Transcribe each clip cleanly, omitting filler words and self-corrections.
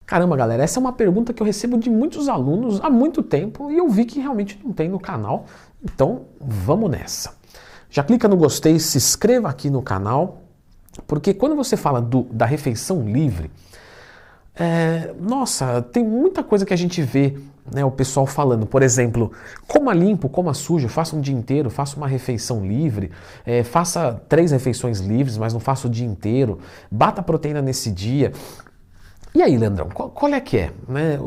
Caramba, galera, essa é uma pergunta que eu recebo de muitos alunos há muito tempo e eu vi que realmente não tem no canal, então vamos nessa. Já clica no gostei, se inscreva aqui no canal, porque quando você fala da refeição livre, nossa, tem muita coisa que a gente vê, né, o pessoal falando, por exemplo, coma limpo, coma sujo, faça um dia inteiro, faça uma refeição livre, faça 3 refeições livres, mas não faça o dia inteiro, bata proteína nesse dia. E aí, Leandrão, qual é que é? Né?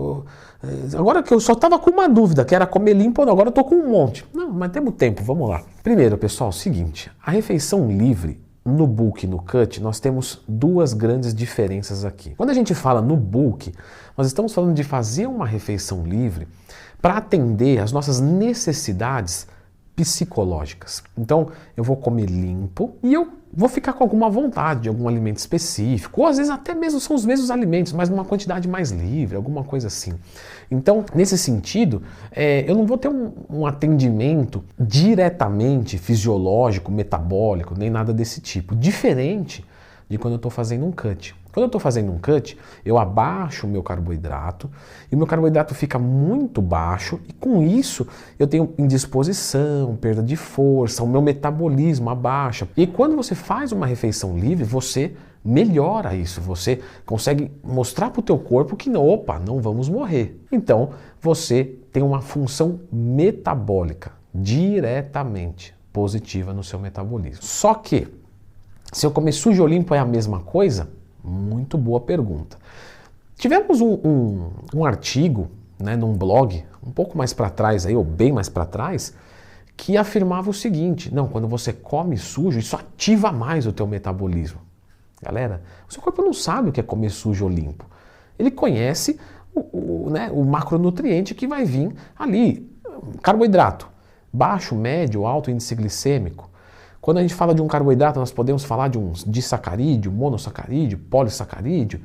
Agora que eu só estava com uma dúvida, que era comer limpo, agora eu estou com um monte. Não, mas temos tempo, vamos lá. Primeiro, pessoal, o seguinte, a refeição livre, no bulk e no cut, nós temos 2 grandes diferenças aqui. Quando a gente fala no bulk, nós estamos falando de fazer uma refeição livre para atender às nossas necessidades psicológicas. Então, eu vou comer limpo e eu vou ficar com alguma vontade de algum alimento específico, ou às vezes até mesmo são os mesmos alimentos, mas numa quantidade mais livre, alguma coisa assim. Então, nesse sentido, eu não vou ter um atendimento diretamente fisiológico, metabólico, nem nada desse tipo, diferente de quando eu estou fazendo um cut. Quando eu estou fazendo um cut, eu abaixo o meu carboidrato e o meu carboidrato fica muito baixo e com isso eu tenho indisposição, perda de força, o meu metabolismo abaixa. E quando você faz uma refeição livre, você melhora isso, você consegue mostrar para o teu corpo que opa, não vamos morrer. Então você tem uma função metabólica diretamente positiva no seu metabolismo. Só que se eu comer sujo ou limpo é a mesma coisa? Muito boa pergunta. Tivemos um artigo, né, num blog, um pouco mais para trás, aí, ou bem mais para trás, que afirmava o seguinte, não, quando você come sujo, isso ativa mais o teu metabolismo. Galera, o seu corpo não sabe o que é comer sujo ou limpo. Ele conhece o macronutriente que vai vir ali, carboidrato, baixo, médio, alto índice glicêmico. Quando a gente fala de um carboidrato, nós podemos falar de um disacarídeo, monossacarídeo, polissacarídeo,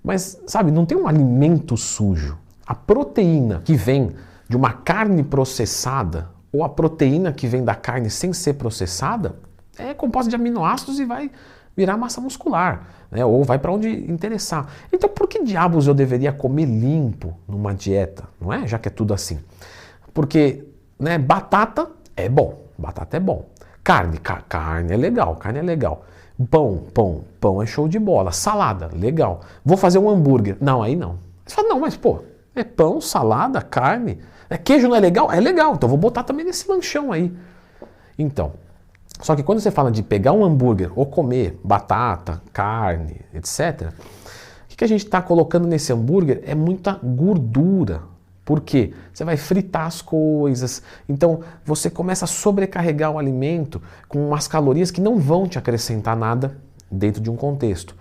mas, sabe, não tem um alimento sujo. A proteína que vem de uma carne processada ou a proteína que vem da carne sem ser processada é composta de aminoácidos e vai virar massa muscular, né? Ou vai para onde interessar. Então, por que diabos eu deveria comer limpo numa dieta, não é? Já que é tudo assim. Porque, né, batata é bom, batata é bom. Carne é legal, carne é legal. Pão é show de bola. Salada, legal. Vou fazer um hambúrguer. Não, aí não. Você fala, não, mas pô, é pão, salada, carne. Queijo não é legal? É legal, então vou botar também nesse lanchão aí. Então, só que quando você fala de pegar um hambúrguer ou comer batata, carne, etc., o que a gente está colocando nesse hambúrguer é muita gordura. Por quê? Você vai fritar as coisas, então você começa a sobrecarregar o alimento com umas calorias que não vão te acrescentar nada dentro de um contexto.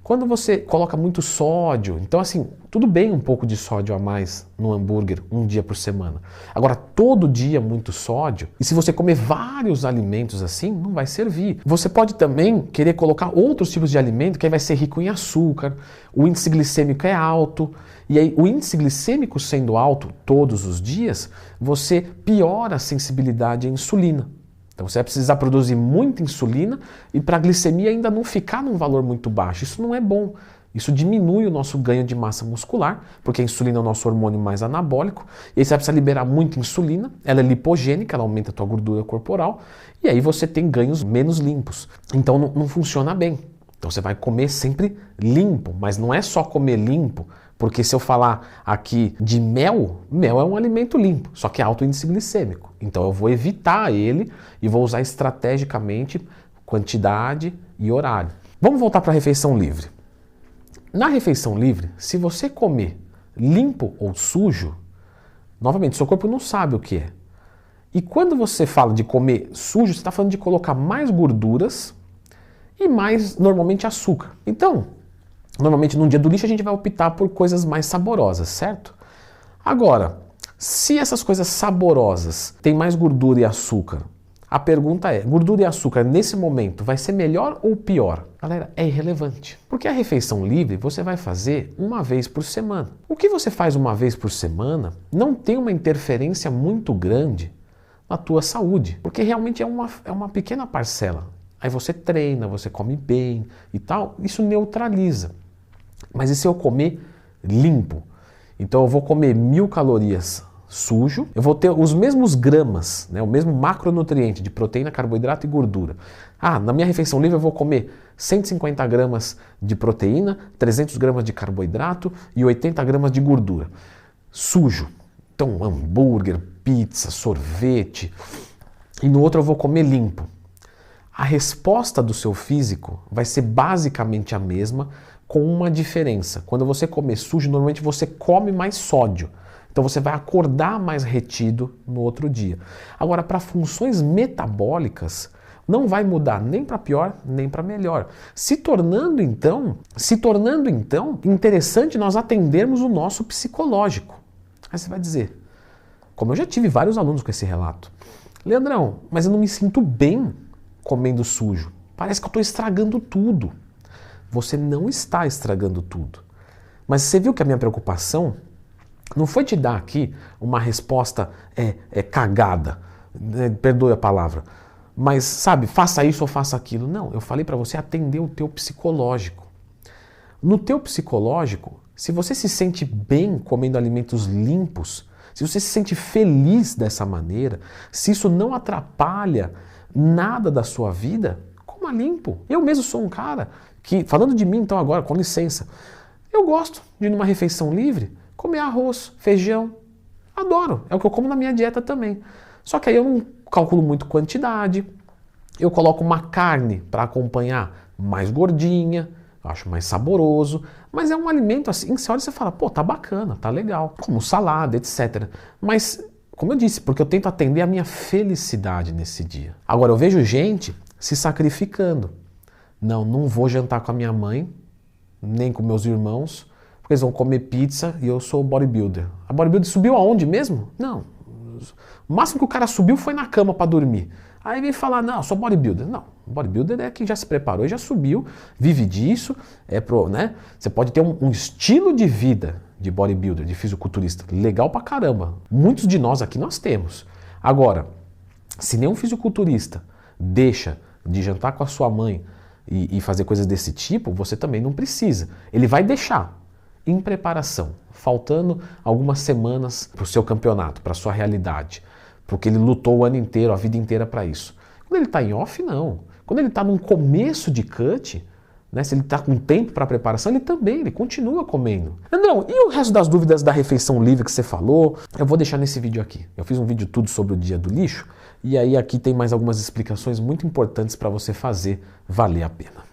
Quando você coloca muito sódio, então assim, tudo bem um pouco de sódio a mais no hambúrguer um dia por semana. Agora, todo dia muito sódio, e se você comer vários alimentos assim, não vai servir. Você pode também querer colocar outros tipos de alimento que aí vai ser rico em açúcar, o índice glicêmico é alto, e aí o índice glicêmico sendo alto todos os dias, você piora a sensibilidade à insulina. Então você vai precisar produzir muita insulina e para a glicemia ainda não ficar num valor muito baixo. Isso não é bom. Isso diminui o nosso ganho de massa muscular, porque a insulina é o nosso hormônio mais anabólico. E aí você vai precisar liberar muita insulina, ela é lipogênica, ela aumenta a tua gordura corporal. E aí você tem ganhos menos limpos. Então não funciona bem. Então você vai comer sempre limpo, mas não é só comer limpo, porque se eu falar aqui de mel, mel é um alimento limpo, só que é alto índice glicêmico. Então eu vou evitar ele e vou usar estrategicamente quantidade e horário. Vamos voltar para a refeição livre. Na refeição livre, se você comer limpo ou sujo, novamente, seu corpo não sabe o que é. E quando você fala de comer sujo, você está falando de colocar mais gorduras e mais, normalmente, açúcar. Então, normalmente, num dia do lixo, a gente vai optar por coisas mais saborosas, certo? Agora, se essas coisas saborosas têm mais gordura e açúcar, a pergunta é, gordura e açúcar nesse momento vai ser melhor ou pior? Galera, é irrelevante. Porque a refeição livre você vai fazer uma vez por semana. O que você faz uma vez por semana não tem uma interferência muito grande na tua saúde. Porque realmente é uma pequena parcela. Aí você treina, você come bem e tal, isso neutraliza. Mas e se eu comer limpo. Então eu vou comer 1000 calorias sujo, eu vou ter os mesmos gramas, né, o mesmo macronutriente de proteína, carboidrato e gordura. Na minha refeição livre eu vou comer 150 gramas de proteína, 300 gramas de carboidrato e 80 gramas de gordura. Sujo. Então hambúrguer, pizza, sorvete. E no outro eu vou comer limpo. A resposta do seu físico vai ser basicamente a mesma, com uma diferença. Quando você comer sujo, normalmente você come mais sódio. Então você vai acordar mais retido no outro dia. Agora, para funções metabólicas, não vai mudar nem para pior, nem para melhor. Se tornando então interessante nós atendermos o nosso psicológico. Aí você vai dizer, como eu já tive vários alunos com esse relato, Leandrão, mas eu não me sinto bem comendo sujo. Parece que eu estou estragando tudo. Você não está estragando tudo. Mas você viu que a minha preocupação não foi te dar aqui uma resposta cagada, perdoe a palavra, mas sabe, faça isso ou faça aquilo. Não, eu falei para você atender o teu psicológico. No teu psicológico, se você se sente bem comendo alimentos limpos, se você se sente feliz dessa maneira, se isso não atrapalha nada da sua vida, coma limpo. Eu mesmo sou um cara que, falando de mim então agora, com licença, eu gosto de ir numa refeição livre, comer arroz, feijão, adoro, é o que eu como na minha dieta também. Só que aí eu não calculo muito quantidade, eu coloco uma carne para acompanhar mais gordinha, acho mais saboroso, mas é um alimento assim, você olha e você fala, pô, tá bacana, tá legal, como salada, etc. Mas, como eu disse, porque eu tento atender a minha felicidade nesse dia. Agora, eu vejo gente se sacrificando. Não vou jantar com a minha mãe, nem com meus irmãos, porque eles vão comer pizza e eu sou bodybuilder. A bodybuilder subiu aonde mesmo? Não. O máximo que o cara subiu foi na cama para dormir. Aí vem falar, não, eu sou bodybuilder. Não, bodybuilder é quem já se preparou e já subiu, vive disso, né? Você pode ter um estilo de vida de bodybuilder, de fisiculturista, legal pra caramba. Muitos de nós aqui nós temos. Agora, se nenhum fisiculturista deixa de jantar com a sua mãe e fazer coisas desse tipo, você também não precisa. Ele vai deixar em preparação, faltando algumas semanas para o seu campeonato, para a sua realidade, porque ele lutou o ano inteiro, a vida inteira para isso. Quando ele está em off, não. Quando ele está num começo de cut, né, se ele está com tempo para preparação, ele continua comendo. Não, e o resto das dúvidas da refeição livre que você falou, eu vou deixar nesse vídeo aqui. Eu fiz um vídeo tudo sobre o dia do lixo, e aí aqui tem mais algumas explicações muito importantes para você fazer valer a pena.